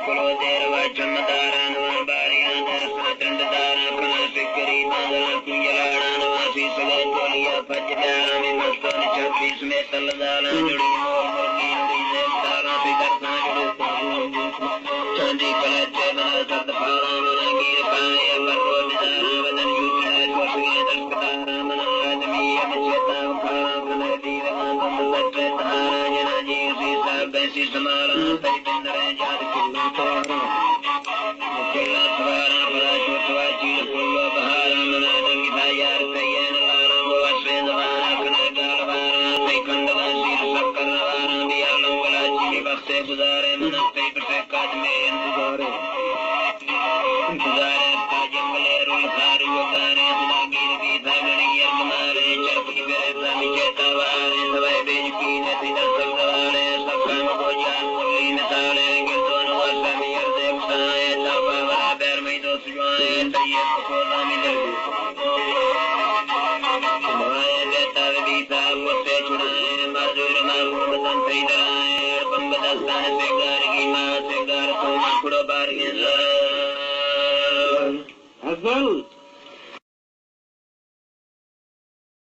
कुलो देर वचन दारान बारियां दर्शन चंद दारा कला सिकरी दारा कुंजलाना नवासी सले तोलिया फजदारा में मस्तन छब्बीस में तलदारा जुड़ी मोर मुर्गी नुड़ी से दारा फिकर जुड़ो चांदी कला चेना सद फारा मना गिर पाए बर्रो दारा बदन युद्ध स्वस्ति दर्शदारा मना आदमी अमचेता उखारा कला दीर कांत सच्चे तारा जना जी सी साहब बैसी समारा परिपिंदर जात किल्ला तारा किल्ला तारा बड़ा छोटवा चीर पुल्लो बहारा मना दंगिता यार कयन लारा गोवसे दवारा कना गालवारा कई खंडवा सिर सक्कर नवारा बिया लंगला चीरी बख्ते गुजारे मना कई कटे काज में इंतजारे जंगले रुल खारू उतारे सदा गिर भी था गणियर कुमारे चरपी मेरे स्वामी चेता वारे सवाई बेज की नथी दर्शक सवारे सबका को जान कोई मिसाले गिरदोन वासा मियर देव साए चापा वाला पैर में दो सुजाए तैये को नामी दर्दी माए बेता बीता मुझसे छुड़ाए मजदूर मारू बदन सही दराए बम दस्तान से गार की माँ से गार तो माकुड़ो बार के अफजल